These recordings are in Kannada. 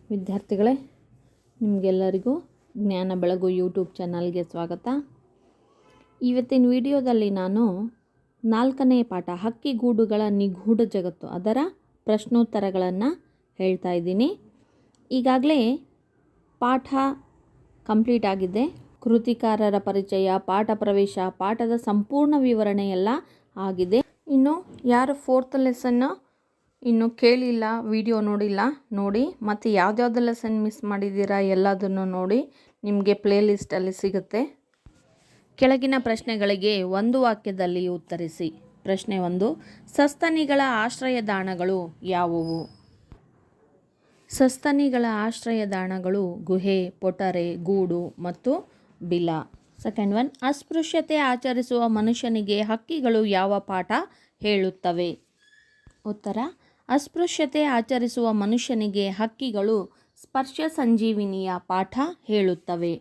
ವಿದ್ಯಾರ್ಥಿಗಳೇ, ನಿಮಗೆಲ್ಲರಿಗೂ ಜ್ಞಾನ ಬೆಳಗು ಯೂಟ್ಯೂಬ್ ಚಾನಲ್ಗೆ ಸ್ವಾಗತ. ಇವತ್ತಿನ ವಿಡಿಯೋದಲ್ಲಿ ನಾನು 4ನೇ ಪಾಠ ಹಕ್ಕಿಗೂಡುಗಳ ನಿಗೂಢ ಜಗತ್ತು ಅದರ ಪ್ರಶ್ನೋತ್ತರಗಳನ್ನು ಹೇಳ್ತಾ ಇದ್ದೀನಿ. ಈಗಾಗಲೇ ಪಾಠ ಕಂಪ್ಲೀಟ್ ಆಗಿದೆ. ಕೃತಿಕಾರರ ಪರಿಚಯ, ಪಾಠ ಪ್ರವೇಶ, ಪಾಠದ ಸಂಪೂರ್ಣ ವಿವರಣೆ ಎಲ್ಲ ಆಗಿದೆ. ಇನ್ನು ಯಾರು 4th ಲೆಸನ್ನು ಇನ್ನು ಕೇಳಿಲ್ಲ, ವಿಡಿಯೋ ನೋಡಿಲ್ಲ, ನೋಡಿ. ಮತ್ತು ಯಾವುದ್ಯಾವ್ದು ಲೆಸನ್ ಮಿಸ್ ಮಾಡಿದ್ದೀರಾ ಎಲ್ಲದನ್ನು ನೋಡಿ, ನಿಮಗೆ ಪ್ಲೇ ಲಿಸ್ಟಲ್ಲಿ ಸಿಗುತ್ತೆ. ಕೆಳಗಿನ ಪ್ರಶ್ನೆಗಳಿಗೆ ಒಂದು ವಾಕ್ಯದಲ್ಲಿ ಉತ್ತರಿಸಿ. ಪ್ರಶ್ನೆ 1, ಸಸ್ತನಿಗಳ ಆಶ್ರಯದಾಣಗಳು ಯಾವುವು? ಸಸ್ತನಿಗಳ ಆಶ್ರಯದಾಣಗಳು ಗುಹೆ, ಪೊಟರೆ, ಗೂಡು ಮತ್ತು ಬಿಲ. ಸೆಕೆಂಡ್ 1, ಅಸ್ಪೃಶ್ಯತೆ ಆಚರಿಸುವ ಮನುಷ್ಯನಿಗೆ ಹಕ್ಕಿಗಳು ಯಾವ ಪಾಠ ಹೇಳುತ್ತವೆ? ಉತ್ತರ, ಅಸ್ಪೃಶ್ಯತೆ ಆಚರಿಸುವ ಮನುಷ್ಯನಿಗೆ ಹಕ್ಕಿಗಳು ಸ್ಪರ್ಶ ಸಂಜೀವಿನಿಯ ಪಾಠ ಹೇಳುತ್ತವೆ.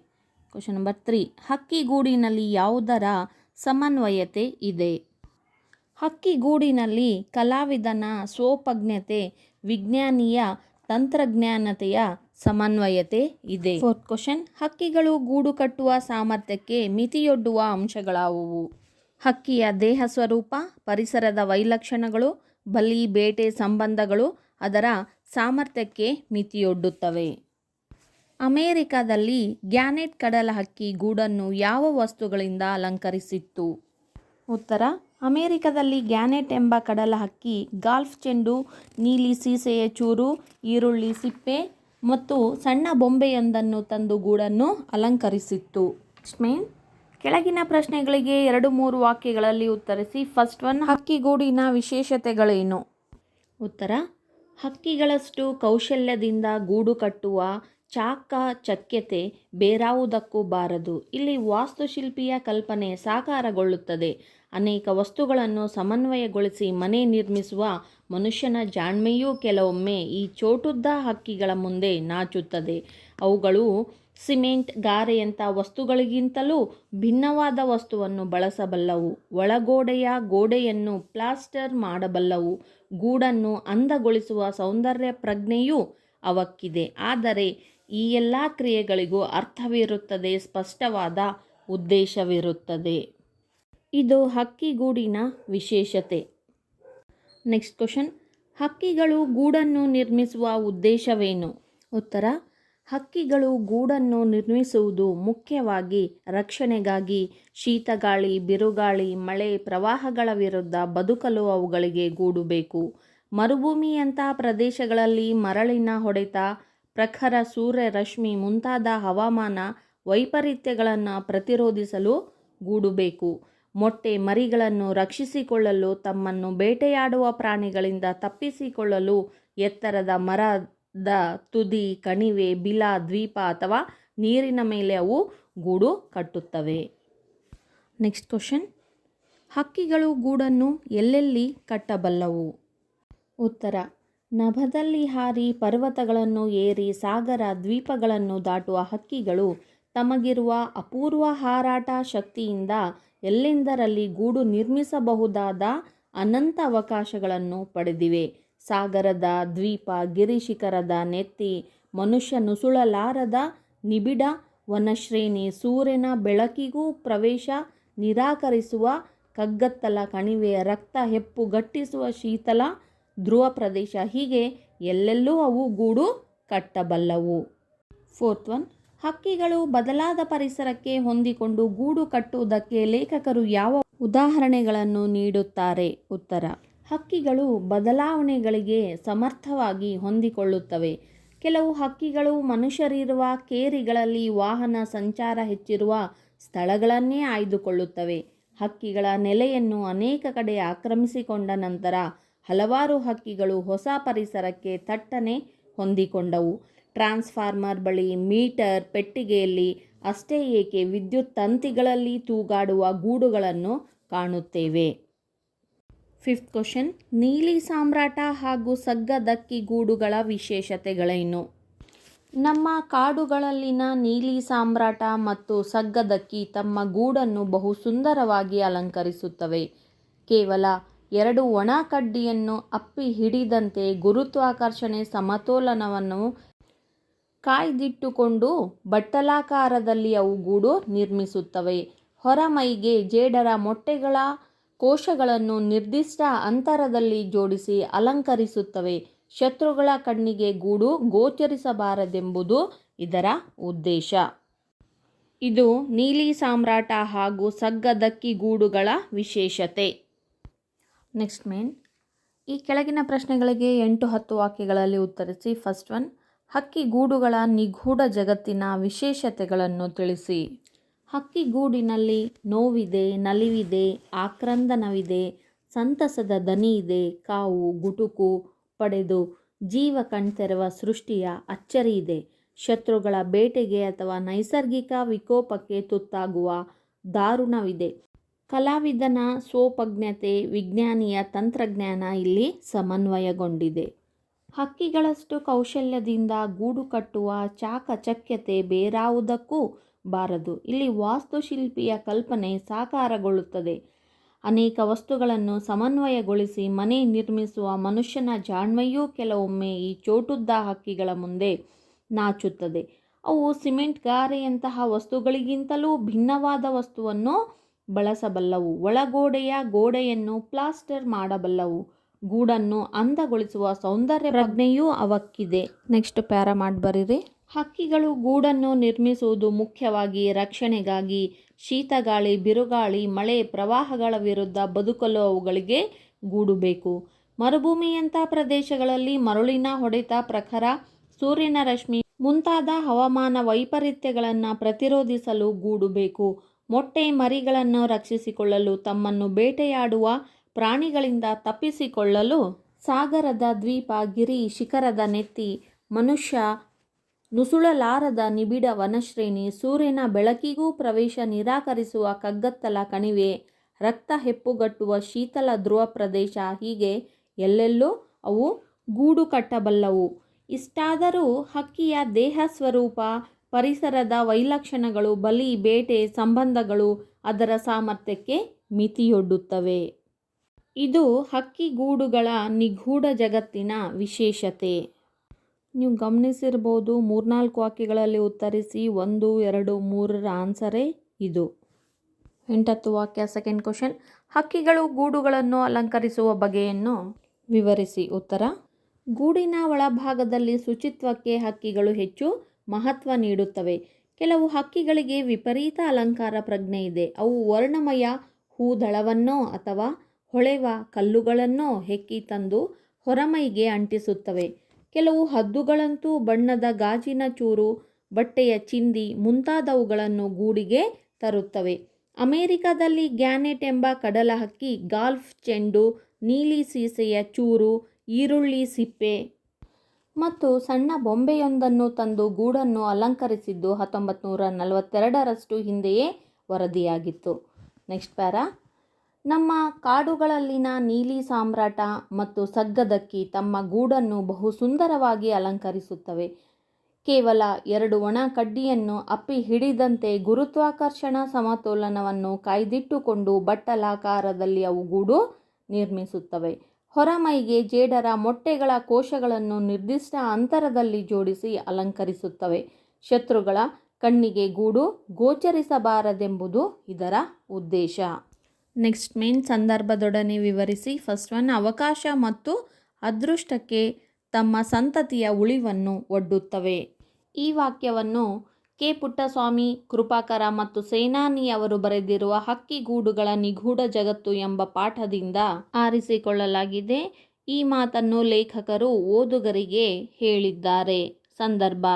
ಕ್ವಶನ್ ನಂಬರ್ 3, ಹಕ್ಕಿಗೂಡಿನಲ್ಲಿ ಯಾವುದರ ಸಮನ್ವಯತೆ ಇದೆ? ಹಕ್ಕಿಗೂಡಿನಲ್ಲಿ ಕಲಾವಿದನ ಸ್ವೋಪಜ್ಞತೆ, ವಿಜ್ಞಾನಿಯ ತಂತ್ರಜ್ಞಾನತೆಯ ಸಮನ್ವಯತೆ ಇದೆ. 4th ಕ್ವಶನ್, ಹಕ್ಕಿಗಳು ಗೂಡು ಕಟ್ಟುವ ಸಾಮರ್ಥ್ಯಕ್ಕೆ ಮಿತಿಯೊಡ್ಡುವ ಅಂಶಗಳಾವುವು? ಹಕ್ಕಿಯ ದೇಹ ಸ್ವರೂಪ, ಪರಿಸರದ ವೈಲಕ್ಷಣಗಳು, ಬಲಿ ಬೇಟೆ ಸಂಬಂಧಗಳು ಅದರ ಸಾಮರ್ಥ್ಯಕ್ಕೆ ಮಿತಿಯೊಡ್ಡುತ್ತವೆ. ಅಮೆರಿಕದಲ್ಲಿ ಗ್ಯಾನೆಟ್ ಕಡಲ ಹಕ್ಕಿ ಗೂಡನ್ನು ಯಾವ ವಸ್ತುಗಳಿಂದ ಅಲಂಕರಿಸಿತ್ತು? ಉತ್ತರ, ಅಮೆರಿಕದಲ್ಲಿ ಗ್ಯಾನೆಟ್ ಎಂಬ ಕಡಲ ಹಕ್ಕಿ ಗಾಲ್ಫ್ ಚೆಂಡು, ನೀಲಿ ಸೀಸೆಯ ಚೂರು, ಈರುಳ್ಳಿ ಸಿಪ್ಪೆ ಮತ್ತು ಸಣ್ಣ ಬೊಂಬೆಯೊಂದನ್ನು ತಂದು ಗೂಡನ್ನು ಅಲಂಕರಿಸಿತ್ತು. ಕೆಳಗಿನ ಪ್ರಶ್ನೆಗಳಿಗೆ 2-3 ವಾಕ್ಯಗಳಲ್ಲಿ ಉತ್ತರಿಸಿ. ಫಸ್ಟ್ 1, ಹಕ್ಕಿಗೂಡಿನ ವಿಶೇಷತೆಗಳೇನು? ಉತ್ತರ, ಹಕ್ಕಿಗಳಷ್ಟು ಕೌಶಲ್ಯದಿಂದ ಗೂಡು ಕಟ್ಟುವ ಚಾಕಚಕ್ಯತೆ ಬೇರಾವುದಕ್ಕೂ ಬಾರದು. ಇಲ್ಲಿ ವಾಸ್ತುಶಿಲ್ಪಿಯ ಕಲ್ಪನೆ ಸಾಕಾರಗೊಳ್ಳುತ್ತದೆ. ಅನೇಕ ವಸ್ತುಗಳನ್ನು ಸಮನ್ವಯಗೊಳಿಸಿ ಮನೆ ನಿರ್ಮಿಸುವ ಮನುಷ್ಯನ ಜಾಣ್ಮೆಯೂ ಕೆಲವೊಮ್ಮೆ ಈ ಚೋಟುದ್ದ ಹಕ್ಕಿಗಳ ಮುಂದೆ ನಾಚುತ್ತದೆ. ಅವುಗಳು ಸಿಮೆಂಟ್, ಗಾರೆಯಂಥ ವಸ್ತುಗಳಿಗಿಂತಲೂ ಭಿನ್ನವಾದ ವಸ್ತುವನ್ನು ಬಳಸಬಲ್ಲವು. ಒಳಗೋಡೆಯ ಗೋಡೆಯನ್ನು ಪ್ಲಾಸ್ಟರ್ ಮಾಡಬಲ್ಲವು. ಗೂಡನ್ನು ಅಂದಗೊಳಿಸುವ ಸೌಂದರ್ಯ ಪ್ರಜ್ಞೆಯೂ ಅವಕ್ಕಿದೆ. ಆದರೆ ಈ ಎಲ್ಲ ಕ್ರಿಯೆಗಳಿಗೂ ಅರ್ಥವಿರುತ್ತದೆ, ಸ್ಪಷ್ಟವಾದ ಉದ್ದೇಶವಿರುತ್ತದೆ. ಇದು ಹಕ್ಕಿಗೂಡಿನ ವಿಶೇಷತೆ. ನೆಕ್ಸ್ಟ್ ಕ್ವಶನ್, ಹಕ್ಕಿಗಳು ಗೂಡನ್ನು ನಿರ್ಮಿಸುವ ಉದ್ದೇಶವೇನು? ಉತ್ತರ, ಹಕ್ಕಿಗಳು ಗೂಡನ್ನು ನಿರ್ಮಿಸುವುದು ಮುಖ್ಯವಾಗಿ ರಕ್ಷಣೆಗಾಗಿ. ಶೀತಗಾಳಿ, ಬಿರುಗಾಳಿ, ಮಳೆ, ಪ್ರವಾಹಗಳ ವಿರುದ್ಧ ಬದುಕಲು ಅವುಗಳಿಗೆ ಗೂಡು ಬೇಕು. ಮರುಭೂಮಿಯಂಥ ಪ್ರದೇಶಗಳಲ್ಲಿ ಮರಳಿನ ಹೊಡೆತ, ಪ್ರಖರ ಸೂರ್ಯರಶ್ಮಿ ಮುಂತಾದ ಹವಾಮಾನ ವೈಪರೀತ್ಯಗಳನ್ನು ಪ್ರತಿರೋಧಿಸಲು ಗೂಡು ಬೇಕು. ಮೊಟ್ಟೆ ಮರಿಗಳನ್ನು ರಕ್ಷಿಸಿಕೊಳ್ಳಲು, ತಮ್ಮನ್ನು ಬೇಟೆಯಾಡುವ ಪ್ರಾಣಿಗಳಿಂದ ತಪ್ಪಿಸಿಕೊಳ್ಳಲು ಎತ್ತರದ ಮರದ ತುದಿ, ಕಣಿವೆ, ಬಿಲ, ದ್ವೀಪ ಅಥವಾ ನೀರಿನ ಮೇಲೆ ಅವು ಗೂಡು ಕಟ್ಟುತ್ತವೆ. ನೆಕ್ಸ್ಟ್ ಕ್ವಶನ್, ಹಕ್ಕಿಗಳು ಗೂಡನ್ನು ಎಲ್ಲೆಲ್ಲಿ ಕಟ್ಟಬಲ್ಲವು? ಉತ್ತರ, ನಭದಲ್ಲಿ ಹಾರಿ, ಪರ್ವತಗಳನ್ನು ಏರಿ, ಸಾಗರ ದ್ವೀಪಗಳನ್ನು ದಾಟುವ ಹಕ್ಕಿಗಳು ತಮಗಿರುವ ಅಪೂರ್ವ ಹಾರಾಟ ಶಕ್ತಿಯಿಂದ ಎಲ್ಲೆಂದರಲ್ಲಿ ಗೂಡು ನಿರ್ಮಿಸಬಹುದಾದ ಅನಂತ ಅವಕಾಶಗಳನ್ನು ಪಡೆದಿವೆ. ಸಾಗರದ ದ್ವೀಪ, ಗಿರಿಶಿಖರದ ನೆತ್ತಿ, ಮನುಷ್ಯ ನುಸುಳಲಾರದ ನಿಬಿಡ ವನಶ್ರೇಣಿ, ಸೂರ್ಯನ ಬೆಳಕಿಗೂ ಪ್ರವೇಶ ನಿರಾಕರಿಸುವ ಕಗ್ಗತ್ತಲ ಕಣಿವೆ, ರಕ್ತ ಹೆಪ್ಪುಗಟ್ಟಿಸುವ ಶೀತಲ ಧ್ರುವ ಪ್ರದೇಶ, ಹೀಗೆ ಎಲ್ಲೆಲ್ಲೂ ಅವು ಗೂಡು ಕಟ್ಟಬಲ್ಲವು. 4th 1, ಹಕ್ಕಿಗಳು ಬದಲಾದ ಪರಿಸರಕ್ಕೆ ಹೊಂದಿಕೊಂಡು ಗೂಡು ಕಟ್ಟುವುದಕ್ಕೆ ಲೇಖಕರು ಯಾವ ಉದಾಹರಣೆಗಳನ್ನು ನೀಡುತ್ತಾರೆ? ಉತ್ತರ, ಹಕ್ಕಿಗಳು ಬದಲಾವಣೆಗಳಿಗೆ ಸಮರ್ಥವಾಗಿ ಹೊಂದಿಕೊಳ್ಳುತ್ತವೆ. ಕೆಲವು ಹಕ್ಕಿಗಳು ಮನುಷ್ಯರಿರುವ ಕೇರಿಗಳಲ್ಲಿ ವಾಹನ ಸಂಚಾರ ಹೆಚ್ಚಿರುವ ಸ್ಥಳಗಳನ್ನೇ ಆಯ್ದುಕೊಳ್ಳುತ್ತವೆ. ಹಕ್ಕಿಗಳ ನೆಲೆಯನ್ನು ಅನೇಕ ಕಡೆ ಆಕ್ರಮಿಸಿಕೊಂಡ ನಂತರ ಹಲವಾರು ಹಕ್ಕಿಗಳು ಹೊಸ ಪರಿಸರಕ್ಕೆ ಥಟ್ಟನೆ ಹೊಂದಿಕೊಂಡವು. ಟ್ರಾನ್ಸ್ಫಾರ್ಮರ್ ಬಳಿ, ಮೀಟರ್ ಪೆಟ್ಟಿಗೆಯಲ್ಲಿ, ಅಷ್ಟೇ ಏಕೆ ವಿದ್ಯುತ್ ತಂತಿಗಳಲ್ಲಿ ತೂಗಾಡುವ ಗೂಡುಗಳನ್ನು ಕಾಣುತ್ತೇವೆ. 5th ಕ್ವಶನ್, ನೀಲಿ ಸಾಮ್ರಾಟ ಹಾಗೂ ಸಗ್ಗದಕ್ಕಿ ಗೂಡುಗಳ ವಿಶೇಷತೆಗಳೇನು? ನಮ್ಮ ಕಾಡುಗಳಲ್ಲಿನ ನೀಲಿ ಸಾಮ್ರಾಟ ಮತ್ತು ಸಗ್ಗದಕ್ಕಿ ತಮ್ಮ ಗೂಡನ್ನು ಬಹು ಸುಂದರವಾಗಿ ಅಲಂಕರಿಸುತ್ತವೆ. ಕೇವಲ 2 ಒಣ ಕಡ್ಡಿಯನ್ನು ಅಪ್ಪಿ ಹಿಡಿದಂತೆ ಗುರುತ್ವಾಕರ್ಷಣೆ ಸಮತೋಲನವನ್ನು ಕಾಯ್ದಿಟ್ಟುಕೊಂಡು ಬಟ್ಟಲಾಕಾರದಲ್ಲಿ ಅವು ಗೂಡು ನಿರ್ಮಿಸುತ್ತವೆ. ಹೊರಮೈಗೆ ಜೇಡರ ಮೊಟ್ಟೆಗಳ ಕೋಶಗಳನ್ನು ನಿರ್ದಿಷ್ಟ ಅಂತರದಲ್ಲಿ ಜೋಡಿಸಿ ಅಲಂಕರಿಸುತ್ತವೆ. ಶತ್ರುಗಳ ಕಣ್ಣಿಗೆ ಗೂಡು ಗೋಚರಿಸಬಾರದೆಂಬುದು ಇದರ ಉದ್ದೇಶ. ಇದು ನೀಲಿ ಸಾಮ್ರಾಟ ಹಾಗೂ ಸಗ್ಗದಕ್ಕಿ ಗೂಡುಗಳ ವಿಶೇಷತೆ. ನೆಕ್ಸ್ಟ್ ಮೇನ್, ಈ ಕೆಳಗಿನ ಪ್ರಶ್ನೆಗಳಿಗೆ 8-10 ವಾಕ್ಯಗಳಲ್ಲಿ ಉತ್ತರಿಸಿ. ಫಸ್ಟ್ ಒನ್, ಹಕ್ಕಿ ಗೂಡುಗಳ ನಿಗೂಢ ಜಗತ್ತಿನ ವಿಶೇಷತೆಗಳನ್ನು ತಿಳಿಸಿ. ಹಕ್ಕಿ ಗೂಡಿನಲ್ಲಿ ನೋವಿದೆ, ನಲಿವಿದೆ, ಆಕ್ರಂದನವಿದೆ, ಸಂತಸದ ದನಿ ಇದೆ, ಕಾವು ಗುಟುಕು ಪಡೆದು ಜೀವ ಕಣ್ತೆರೆವ ಸೃಷ್ಟಿಯ ಅಚ್ಚರಿ ಇದೆ, ಶತ್ರುಗಳ ಬೇಟೆಗೆ ಅಥವಾ ನೈಸರ್ಗಿಕ ವಿಕೋಪಕ್ಕೆ ತುತ್ತಾಗುವ ದಾರುಣವಿದೆ. ಕಲಾವಿದನ ಸ್ವೋಪಜ್ಞತೆ, ವಿಜ್ಞಾನಿಯ ತಂತ್ರಜ್ಞಾನ ಇಲ್ಲಿ ಸಮನ್ವಯಗೊಂಡಿದೆ. ಹಕ್ಕಿಗಳಷ್ಟು ಕೌಶಲ್ಯದಿಂದ ಗೂಡು ಕಟ್ಟುವ ಚಾಕಚಕ್ಯತೆ ಬೇರಾವುದಕ್ಕೂ ಬಾರದು. ಇಲ್ಲಿ ವಾಸ್ತುಶಿಲ್ಪಿಯ ಕಲ್ಪನೆ ಸಾಕಾರಗೊಳ್ಳುತ್ತದೆ. ಅನೇಕ ವಸ್ತುಗಳನ್ನು ಸಮನ್ವಯಗೊಳಿಸಿ ಮನೆ ನಿರ್ಮಿಸುವ ಮನುಷ್ಯನ ಜಾಣ್ಮೆಯೂ ಕೆಲವೊಮ್ಮೆ ಈ ಚೋಟುದ್ದ ಹಕ್ಕಿಗಳ ಮುಂದೆ ನಾಚುತ್ತದೆ. ಅವು ಸಿಮೆಂಟ್ ಗಾರೆಯಂತಹ ವಸ್ತುಗಳಿಗಿಂತಲೂ ಭಿನ್ನವಾದ ವಸ್ತುವನ್ನು ಬಳಸಬಲ್ಲವು. ಒಳಗೋಡೆಯ ಗೋಡೆಯನ್ನು ಪ್ಲಾಸ್ಟರ್ ಮಾಡಬಲ್ಲವು. ಗೂಡನ್ನು ಅಂದಗೊಳಿಸುವ ಸೌಂದರ್ಯ ಪ್ರಜ್ಞೆಯೂ ಅವಕ್ಕಿದೆ. ನೆಕ್ಸ್ಟ್ ಪ್ಯಾರಾ ಮಾಡಿ ಬರೀರಿ. ಹಕ್ಕಿಗಳು ಗೂಡನ್ನು ನಿರ್ಮಿಸುವುದು ಮುಖ್ಯವಾಗಿ ರಕ್ಷಣೆಗಾಗಿ. ಶೀತಗಾಳಿ, ಬಿರುಗಾಳಿ, ಮಳೆ, ಪ್ರವಾಹಗಳ ವಿರುದ್ಧ ಬದುಕಲು ಅವುಗಳಿಗೆ ಗೂಡು ಬೇಕು. ಮರುಭೂಮಿಯಂಥ ಪ್ರದೇಶಗಳಲ್ಲಿ ಮರಳಿನ ಹೊಡೆತ, ಪ್ರಖರ ಸೂರ್ಯನ ರಶ್ಮಿ ಮುಂತಾದ ಹವಾಮಾನ ವೈಪರೀತ್ಯಗಳನ್ನು ಪ್ರತಿರೋಧಿಸಲು ಗೂಡು ಬೇಕು. ಮೊಟ್ಟೆ ಮರಿಗಳನ್ನು ರಕ್ಷಿಸಿಕೊಳ್ಳಲು, ತಮ್ಮನ್ನು ಬೇಟೆಯಾಡುವ ಪ್ರಾಣಿಗಳಿಂದ ತಪ್ಪಿಸಿಕೊಳ್ಳಲು, ಸಾಗರದ ದ್ವೀಪ, ಗಿರಿ ಶಿಖರದ ನೆತ್ತಿ, ಮನುಷ್ಯ ನುಸುಳಲಾರದ ನಿಬಿಡ ವನಶ್ರೇಣಿ, ಸೂರ್ಯನ ಬೆಳಕಿಗೂ ಪ್ರವೇಶ ನಿರಾಕರಿಸುವ ಕಗ್ಗತ್ತಲ ಕಣಿವೆ, ರಕ್ತ ಹೆಪ್ಪುಗಟ್ಟುವ ಶೀತಲ ಧ್ರುವ ಪ್ರದೇಶ, ಹೀಗೆ ಎಲ್ಲೆಲ್ಲೂ ಅವು ಗೂಡು ಕಟ್ಟಬಲ್ಲವು. ಇಷ್ಟಾದರೂ ಹಕ್ಕಿಯ ದೇಹ ಸ್ವರೂಪ, ಪರಿಸರದ ವೈಲಕ್ಷಣ್ಯಗಳು, ಬಲಿ, ಬೇಟೆ ಸಂಬಂಧಗಳು ಅದರ ಸಾಮರ್ಥ್ಯಕ್ಕೆ ಮಿತಿಯೊಡ್ಡುತ್ತವೆ. ಇದು ಹಕ್ಕಿ ಗೂಡುಗಳ ನಿಗೂಢ ಜಗತ್ತಿನ ವಿಶೇಷತೆ. ನೀವು ಗಮನಿಸಿರ್ಬೋದು, 3-4 ವಾಕ್ಯಗಳಲ್ಲಿ ಉತ್ತರಿಸಿ. 1, 2, 3 ಆನ್ಸರೇ ಇದು. 8-10 ವಾಕ್ಯ. ಸೆಕೆಂಡ್ ಕ್ವಶನ್, ಹಕ್ಕಿಗಳು ಗೂಡುಗಳನ್ನು ಅಲಂಕರಿಸುವ ಬಗೆಯನ್ನು ವಿವರಿಸಿ. ಉತ್ತರ, ಗೂಡಿನ ಒಳಭಾಗದಲ್ಲಿ ಶುಚಿತ್ವಕ್ಕೆ ಹಕ್ಕಿಗಳು ಹೆಚ್ಚು ಮಹತ್ವ ನೀಡುತ್ತವೆ. ಕೆಲವು ಹಕ್ಕಿಗಳಿಗೆ ವಿಪರೀತ ಅಲಂಕಾರ ಪ್ರಜ್ಞೆ ಇದೆ. ಅವು ವರ್ಣಮಯ ಹೂದಳವನ್ನೋ ಅಥವಾ ಹೊಳೆವ ಕಲ್ಲುಗಳನ್ನೋ ಹೆಕ್ಕಿ ತಂದು ಹೊರಮೈಗೆ ಅಂಟಿಸುತ್ತವೆ. ಕೆಲವು ಹದ್ದುಗಳಂತೂ ಬಣ್ಣದ ಗಾಜಿನ ಚೂರು, ಬಟ್ಟೆಯ ಚಿಂದಿ ಮುಂತಾದವುಗಳನ್ನು ಗೂಡಿಗೆ ತರುತ್ತವೆ. ಅಮೆರಿಕದಲ್ಲಿ ಗ್ಯಾನೆಟ್ ಎಂಬ ಕಡಲ ಹಕ್ಕಿ ಗಾಲ್ಫ್ ಚೆಂಡು, ನೀಲಿ ಸೀಸೆಯ ಚೂರು, ಈರುಳ್ಳಿ ಸಿಪ್ಪೆ ಮತ್ತು ಸಣ್ಣ ಬೊಂಬೆಯೊಂದನ್ನು ತಂದು ಗೂಡನ್ನು ಅಲಂಕರಿಸಿದ್ದು 1942ರಷ್ಟು ಹಿಂದೆಯೇ ವರದಿಯಾಗಿತ್ತು. ನೆಕ್ಸ್ಟ್ ಪ್ಯಾರಾ, ನಮ್ಮ ಕಾಡುಗಳಲ್ಲಿನ ನೀಲಿ ಸಾಮ್ರಾಟ ಮತ್ತು ಸಗ್ಗದಕ್ಕಿ ತಮ್ಮ ಗೂಡನ್ನು ಬಹು ಸುಂದರವಾಗಿ ಅಲಂಕರಿಸುತ್ತವೆ. ಕೇವಲ 2 ಒಣ ಕಡ್ಡಿಯನ್ನು ಅಪ್ಪಿ ಹಿಡಿದಂತೆ ಗುರುತ್ವಾಕರ್ಷಣ ಸಮತೋಲನವನ್ನು ಕಾಯ್ದಿಟ್ಟುಕೊಂಡು ಬಟ್ಟಲಾಕಾರದಲ್ಲಿ ಅವು ಗೂಡು ನಿರ್ಮಿಸುತ್ತವೆ. ಹೊರಮೈಗೆ ಜೇಡರ ಮೊಟ್ಟೆಗಳ ಕೋಶಗಳನ್ನು ನಿರ್ದಿಷ್ಟ ಅಂತರದಲ್ಲಿ ಜೋಡಿಸಿ ಅಲಂಕರಿಸುತ್ತವೆ. ಶತ್ರುಗಳ ಕಣ್ಣಿಗೆ ಗೂಡು ಗೋಚರಿಸಬಾರದೆಂಬುದು ಇದರ ಉದ್ದೇಶ. ನೆಕ್ಸ್ಟ್ ಮೇನ್, ಸಂದರ್ಭದೊಡನೆ ವಿವರಿಸಿ. ಫಸ್ಟ್ ಒನ್, ಅವಕಾಶ ಮತ್ತು ಅದೃಷ್ಟಕ್ಕೆ ತಮ್ಮ ಸಂತತಿಯ ಉಳಿವನ್ನು ಒಡ್ಡುತ್ತವೆ. ಈ ವಾಕ್ಯವನ್ನು ಕೆ. ಪುಟ್ಟಸ್ವಾಮಿ ಕೃಪಾಕರ ಮತ್ತು ಸೇನಾನಿ ಅವರು ಬರೆದಿರುವ ಹಕ್ಕಿ ಗೂಡುಗಳ ನಿಗೂಢ ಜಗತ್ತು ಎಂಬ ಪಾಠದಿಂದ ಆರಿಸಿಕೊಳ್ಳಲಾಗಿದೆ. ಈ ಮಾತನ್ನು ಲೇಖಕರು ಓದುಗರಿಗೆ ಹೇಳಿದ್ದಾರೆ. ಸಂದರ್ಭ: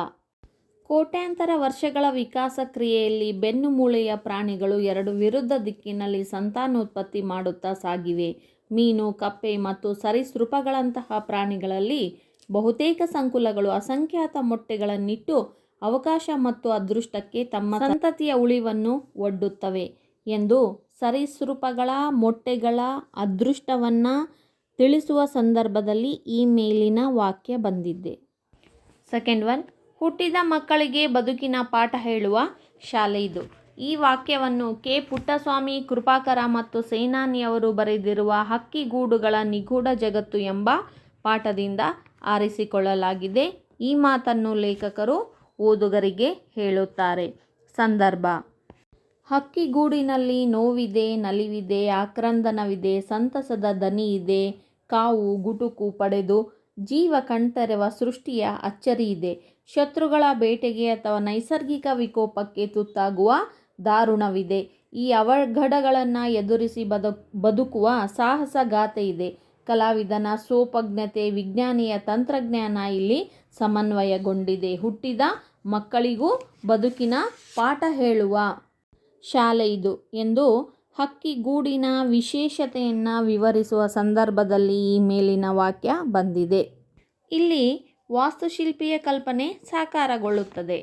ಕೋಟ್ಯಾಂತರ ವರ್ಷಗಳ ವಿಕಾಸ ಕ್ರಿಯೆಯಲ್ಲಿ ಬೆನ್ನುಮೂಳೆಯ ಪ್ರಾಣಿಗಳು 2 ವಿರುದ್ಧ ದಿಕ್ಕಿನಲ್ಲಿ ಸಂತಾನೋತ್ಪತ್ತಿ ಮಾಡುತ್ತಾ ಸಾಗಿವೆ. ಮೀನು, ಕಪ್ಪೆ ಮತ್ತು ಸರೀಸೃಪಗಳಂತಹ ಪ್ರಾಣಿಗಳಲ್ಲಿ ಬಹುತೇಕ ಸಂಕುಲಗಳು ಅಸಂಖ್ಯಾತ ಮೊಟ್ಟೆಗಳನ್ನಿಟ್ಟು ಅವಕಾಶ ಮತ್ತು ಅದೃಷ್ಟಕ್ಕೆ ತಮ್ಮ ಸಂತತಿಯ ಉಳಿವನ್ನು ಒಡ್ಡುತ್ತವೆ ಎಂದು ಸರೀಸೃಪಗಳ ಮೊಟ್ಟೆಗಳ ಅದೃಷ್ಟವನ್ನು ತಿಳಿಸುವ ಸಂದರ್ಭದಲ್ಲಿ ಈ ಮೇಲಿನ ವಾಕ್ಯ ಬಂದಿದೆ. ಸೆಕೆಂಡ್ ಒನ್, ಹುಟ್ಟಿದ ಮಕ್ಕಳಿಗೆ ಬದುಕಿನ ಪಾಠ ಹೇಳುವ ಶಾಲೆ ಇದು. ಈ ವಾಕ್ಯವನ್ನು ಕೆ. ಪುಟ್ಟಸ್ವಾಮಿ ಕೃಪಾಕರ ಮತ್ತು ಸೇನಾನಿ ಅವರು ಬರೆದಿರುವ ಹಕ್ಕಿ ಗೂಡುಗಳ ನಿಗೂಢ ಜಗತ್ತು ಎಂಬ ಪಾಠದಿಂದ ಆರಿಸಿಕೊಳ್ಳಲಾಗಿದೆ. ಈ ಮಾತನ್ನು ಲೇಖಕರು ಓದುಗರಿಗೆ ಹೇಳುತ್ತಾರೆ. ಸಂದರ್ಭ: ಹಕ್ಕಿಗೂಡಿನಲ್ಲಿ ನೋವಿದೆ, ನಲಿವಿದೆ, ಆಕ್ರಂದನವಿದೆ, ಸಂತಸದ ದನಿ ಇದೆ, ಕಾವು ಗುಟುಕು ಪಡೆದು ಜೀವ ಕಣ್ತೆರೆವ ಸೃಷ್ಟಿಯ ಅಚ್ಚರಿ ಇದೆ, ಶತ್ರುಗಳ ಬೇಟೆಗೆ ಅಥವಾ ನೈಸರ್ಗಿಕ ವಿಕೋಪಕ್ಕೆ ತುತ್ತಾಗುವ ದಾರುಣವಿದೆ. ಈ ಅವಘಡಗಳನ್ನು ಎದುರಿಸಿ ಬದುಕುವ ಸಾಹಸ ಗಾಥೆ ಇದೆ. ಕಲಾವಿದನ ಸ್ವೋಪಜ್ಞತೆ, ವಿಜ್ಞಾನಿಯ ತಂತ್ರಜ್ಞಾನ ಇಲ್ಲಿ ಸಮನ್ವಯಗೊಂಡಿದೆ. ಹುಟ್ಟಿದ ಮಕ್ಕಳಿಗೂ ಬದುಕಿನ ಪಾಠ ಹೇಳುವ ಶಾಲೆ ಇದು ಎಂದು ಹಕ್ಕಿಗೂಡಿನ ವಿಶೇಷತೆಯನ್ನು ವಿವರಿಸುವ ಸಂದರ್ಭದಲ್ಲಿ ಈ ಮೇಲಿನ ವಾಕ್ಯ ಬಂದಿದೆ. ಇಲ್ಲಿ ವಾಸ್ತುಶಿಲ್ಪಿಯ ಕಲ್ಪನೆ ಸಾಕಾರಗೊಳ್ಳುತ್ತದೆ.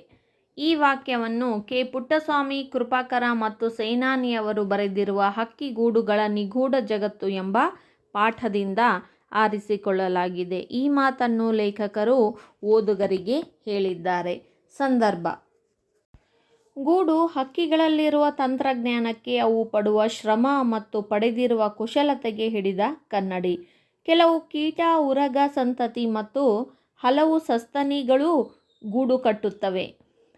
ಈ ವಾಕ್ಯವನ್ನು ಕೆ. ಪುಟ್ಟಸ್ವಾಮಿ ಕೃಪಾಕರ ಮತ್ತು ಸೇನಾನಿಯವರು ಬರೆದಿರುವ ಹಕ್ಕಿಗೂಡುಗಳ ನಿಗೂಢ ಜಗತ್ತು ಎಂಬ ಪಾಠದಿಂದ ಆರಿಸಿಕೊಳ್ಳಲಾಗಿದೆ. ಈ ಮಾತನ್ನು ಲೇಖಕರು ಓದುಗರಿಗೆ ಹೇಳಿದ್ದಾರೆ. ಸಂದರ್ಭ: ಗೂಡು ಹಕ್ಕಿಗಳಲ್ಲಿರುವ ತಂತ್ರಜ್ಞಾನಕ್ಕೆ ಅವು ಪಡುವ ಶ್ರಮ ಮತ್ತು ಪಡೆದಿರುವ ಕುಶಲತೆಗೆ ಹಿಡಿದ ಕನ್ನಡಿ. ಕೆಲವು ಕೀಟ, ಉರಗ ಸಂತತಿ ಮತ್ತು ಹಲವು ಸಸ್ತನಿಗಳೂ ಗೂಡು ಕಟ್ಟುತ್ತವೆ.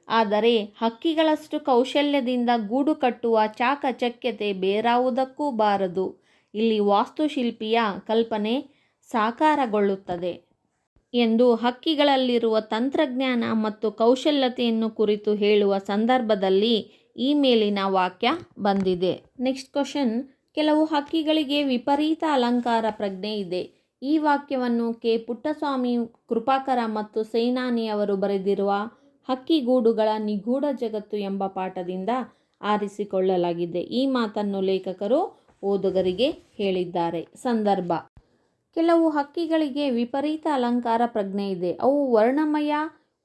ಆದರೆ ಹಕ್ಕಿಗಳಷ್ಟು ಕೌಶಲ್ಯದಿಂದ ಗೂಡು ಕಟ್ಟುವ ಚಾಕಚಕ್ಯತೆ ಬೇರಾವುದಕ್ಕೂ ಬಾರದು. ಇಲ್ಲಿ ವಾಸ್ತುಶಿಲ್ಪಿಯ ಕಲ್ಪನೆ ಸಾಕಾರಗೊಳ್ಳುತ್ತದೆ ಎಂದು ಹಕ್ಕಿಗಳಲ್ಲಿರುವ ತಂತ್ರಜ್ಞಾನ ಮತ್ತು ಕೌಶಲ್ಯತೆಯನ್ನು ಕುರಿತು ಹೇಳುವ ಸಂದರ್ಭದಲ್ಲಿ ಈ ಮೇಲಿನ ವಾಕ್ಯ ಬಂದಿದೆ. ನೆಕ್ಸ್ಟ್ ಕ್ವಶನ್: ಕೆಲವು ಹಕ್ಕಿಗಳಿಗೆ ವಿಪರೀತ ಅಲಂಕಾರ ಪ್ರಜ್ಞೆ ಇದೆ. ಈ ವಾಕ್ಯವನ್ನು ಕೆ. ಪುಟ್ಟಸ್ವಾಮಿ ಕೃಪಾಕರ ಮತ್ತು ಸೇನಾನಿಯವರು ಬರೆದಿರುವ ಹಕ್ಕಿಗೂಡುಗಳ ನಿಗೂಢ ಜಗತ್ತು ಎಂಬ ಪಾಠದಿಂದ ಆರಿಸಿಕೊಳ್ಳಲಾಗಿದೆ. ಈ ಮಾತನ್ನು ಲೇಖಕರು ಓದುಗರಿಗೆ ಹೇಳಿದ್ದಾರೆ. ಸಂದರ್ಭ: ಕೆಲವು ಹಕ್ಕಿಗಳಿಗೆ ವಿಪರೀತ ಅಲಂಕಾರ ಪ್ರಜ್ಞೆ ಇದೆ. ಅವು ವರ್ಣಮಯ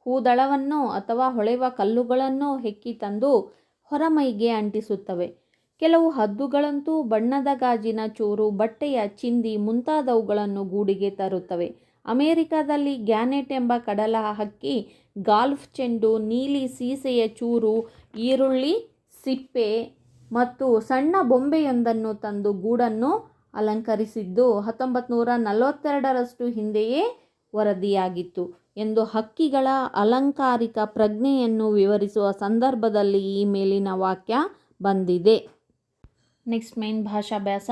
ಹೂದಳವನ್ನು ಅಥವಾ ಹೊಳೆವ ಕಲ್ಲುಗಳನ್ನು ಹೆಕ್ಕಿ ತಂದು ಹೊರಮೈಗೆ ಅಂಟಿಸುತ್ತವೆ. ಕೆಲವು ಹದ್ದುಗಳಂತೂ ಬಣ್ಣದ ಗಾಜಿನ ಚೂರು, ಬಟ್ಟೆಯ ಚಿಂದಿ ಮುಂತಾದವುಗಳನ್ನು ಗೂಡಿಗೆ ತರುತ್ತವೆ. ಅಮೆರಿಕದಲ್ಲಿ ಗ್ಯಾನೆಟ್ ಎಂಬ ಕಡಲ ಹಕ್ಕಿ ಗಾಲ್ಫ್ ಚೆಂಡು, ನೀಲಿ ಸೀಸೆಯ ಚೂರು, ಈರುಳ್ಳಿ ಸಿಪ್ಪೆ ಮತ್ತು ಸಣ್ಣ ಬೊಂಬೆಯೊಂದನ್ನು ತಂದು ಗೂಡನ್ನು ಅಲಂಕರಿಸಿದ್ದು 1942 ಹಿಂದೆಯೇ ವರದಿಯಾಗಿತ್ತು ಎಂದು ಹಕ್ಕಿಗಳ ಅಲಂಕಾರಿಕ ಪ್ರಜ್ಞೆಯನ್ನು ವಿವರಿಸುವ ಸಂದರ್ಭದಲ್ಲಿ ಈ ಮೇಲಿನ ವಾಕ್ಯ ಬಂದಿದೆ. ನೆಕ್ಸ್ಟ್ ಮೇನ್ ಭಾಷಾಭ್ಯಾಸ: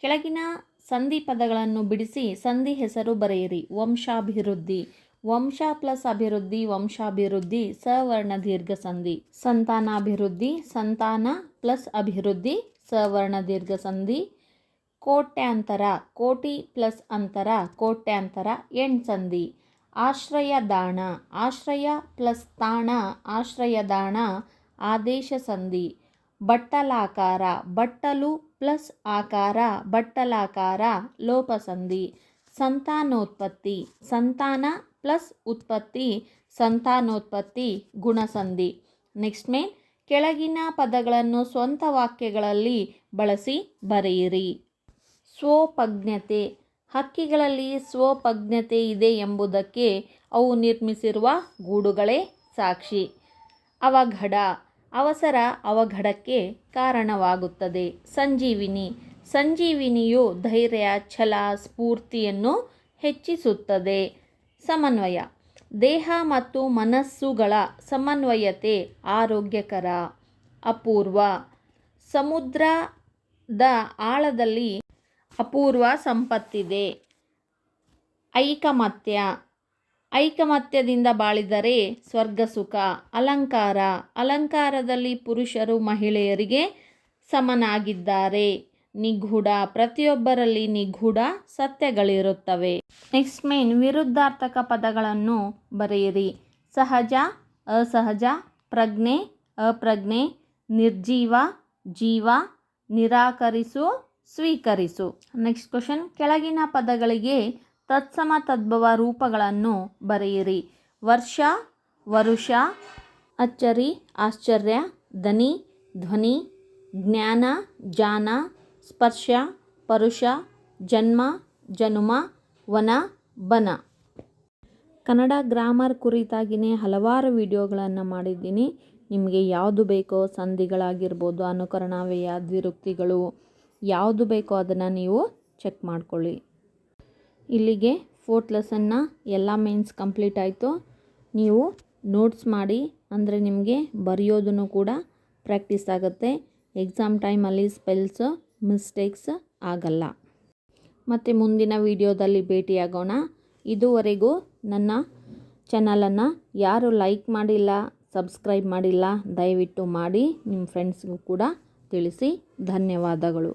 ಕೆಳಗಿನ ಸಂಧಿ ಪದಗಳನ್ನು ಬಿಡಿಸಿ ಸಂಧಿ ಹೆಸರು ಬರೆಯಿರಿ. ವಂಶಾಭಿವೃದ್ಧಿ: ವಂಶ ಪ್ಲಸ್ ಅಭಿವೃದ್ಧಿ, ವಂಶಾಭಿವೃದ್ಧಿ ಸವರ್ಣ ದೀರ್ಘ ಸಂಧಿ. ಸಂತಾನಾಭಿವೃದ್ಧಿ: ಸಂತಾನ ಪ್ಲಸ್ ಅಭಿವೃದ್ಧಿ ಸವರ್ಣ ದೀರ್ಘ ಸಂಧಿ. ಕೋಟ್ಯಾಂತರ: ಕೋಟಿ ಪ್ಲಸ್ ಅಂತರ, ಕೋಟ್ಯಾಂತರ ಎಣ್ಸಂಧಿ. ಆಶ್ರಯದಾಣ: ಆಶ್ರಯ ಪ್ಲಸ್ ತಾಣ, ಆಶ್ರಯದಾಣ ಆದೇಶ ಸಂಧಿ. ಬಟ್ಟಲಾಕಾರ: ಬಟ್ಟಲು ಪ್ಲಸ್ ಆಕಾರ, ಬಟ್ಟಲಾಕಾರ ಲೋಪಸಂಧಿ. ಸಂತಾನೋತ್ಪತ್ತಿ: ಸಂತಾನ ಪ್ಲಸ್ ಉತ್ಪತ್ತಿ, ಸಂತಾನೋತ್ಪತ್ತಿ ಗುಣಸಂಧಿ. ನೆಕ್ಸ್ಟ್ ಮೇನ್ ಕೆಳಗಿನ ಪದಗಳನ್ನು ಸ್ವಂತ ವಾಕ್ಯಗಳಲ್ಲಿ ಬಳಸಿ ಬರೆಯಿರಿ. ಸ್ವೋಪಜ್ಞತೆ: ಹಕ್ಕಿಗಳಲ್ಲಿ ಸ್ವೋಪಜ್ಞತೆ ಇದೆ ಎಂಬುದಕ್ಕೆ ಅವು ನಿರ್ಮಿಸಿರುವ ಗೂಡುಗಳೇ ಸಾಕ್ಷಿ. ಅವಘಡ: ಅವಸರ ಅವಘಡಕ್ಕೆ ಕಾರಣವಾಗುತ್ತದೆ. ಸಂಜೀವಿನಿ: ಸಂಜೀವಿನಿಯು ಧೈರ್ಯ, ಛಲ, ಸ್ಫೂರ್ತಿಯನ್ನು ಹೆಚ್ಚಿಸುತ್ತದೆ. ಸಮನ್ವಯ: ದೇಹ ಮತ್ತು ಮನಸ್ಸುಗಳ ಸಮನ್ವಯತೆ ಆರೋಗ್ಯಕರ. ಅಪೂರ್ವ: ಸಮುದ್ರದ ಆಳದಲ್ಲಿ ಅಪೂರ್ವ ಸಂಪತ್ತಿದೆ. ಐಕಮತ್ಯ: ಐಕಮತ್ಯದಿಂದ ಬಾಳಿದರೆ ಸ್ವರ್ಗಸುಖ. ಅಲಂಕಾರ: ಅಲಂಕಾರದಲ್ಲಿ ಪುರುಷರು ಮಹಿಳೆಯರಿಗೆ ಸಮನಾಗಿದ್ದಾರೆ. ನಿಗೂಢ: ಪ್ರತಿಯೊಬ್ಬರಲ್ಲಿ ನಿಗೂಢ ಸತ್ಯಗಳಿರುತ್ತವೆ. ನೆಕ್ಸ್ಟ್ ಮೇನ್ ವಿರುದ್ಧಾರ್ಥಕ ಪದಗಳನ್ನು ಬರೆಯಿರಿ. ಸಹಜ, ಅಸಹಜ, ಪ್ರಜ್ಞೆ, ಅಪ್ರಜ್ಞೆ, ನಿರ್ಜೀವ, ಜೀವ, ನಿರಾಕರಿಸು, ಸ್ವೀಕರಿಸು. ನೆಕ್ಸ್ಟ್ ಕ್ವಶನ್: ಕೆಳಗಿನ ಪದಗಳಿಗೆ ತತ್ಸಮ ತದ್ಭವ ರೂಪಗಳನ್ನು ಬರೆಯಿರಿ. ವರ್ಷ, ವರುಷ, ಅಚ್ಚರಿ, ಆಶ್ಚರ್ಯ, ದನಿ, ಧ್ವನಿ, ಜ್ಞಾನ, ಜಾನ, ಸ್ಪರ್ಶ, ಪರುಷ, ಜನ್ಮ, ಜನುಮ, ವನ, ಬನ. ಕನ್ನಡ ಗ್ರಾಮರ್ ಕುರಿತಾಗಿಯೇ ಹಲವಾರು ವಿಡಿಯೋಗಳನ್ನು ಮಾಡಿದ್ದೀನಿ. ನಿಮಗೆ ಯಾವುದು ಬೇಕೋ ಸಂಧಿಗಳಾಗಿರ್ಬೋದು, ಅನುಕರಣಾವ್ಯಯ, ದ್ವಿರುಕ್ತಿಗಳು ಯಾವುದು ಬೇಕೋ ಅದನ್ನು ನೀವು ಚೆಕ್ ಮಾಡ್ಕೊಳ್ಳಿ. ಇಲ್ಲಿಗೆ 4th ಲೆಸನ್ನ ಎಲ್ಲ ಮೇನ್ಸ್ ಕಂಪ್ಲೀಟ್ ಆಯಿತು. ನೀವು ನೋಟ್ಸ್ ಮಾಡಿ, ಅಂದರೆ ನಿಮಗೆ ಬರೆಯೋದನ್ನು ಕೂಡ ಪ್ರಾಕ್ಟೀಸ್ ಆಗುತ್ತೆ. ಎಕ್ಸಾಮ್ ಟೈಮಲ್ಲಿ ಸ್ಪೆಲ್ಸ್ ಮಿಸ್ಟೇಕ್ಸ್ ಆಗಲ್ಲ. ಮತ್ತು ಮುಂದಿನ ವಿಡಿಯೋದಲ್ಲಿ ಭೇಟಿಯಾಗೋಣ. ಇದುವರೆಗೂ ನನ್ನ ಚಾನಲನ್ನು ಯಾರು ಲೈಕ್ ಮಾಡಿಲ್ಲ, ಸಬ್ಸ್ಕ್ರೈಬ್ ಮಾಡಿಲ್ಲ, ದಯವಿಟ್ಟು ಮಾಡಿ. ನಿಮ್ಮ ಫ್ರೆಂಡ್ಸ್ಗೂ ಕೂಡ ತಿಳಿಸಿ. ಧನ್ಯವಾದಗಳು.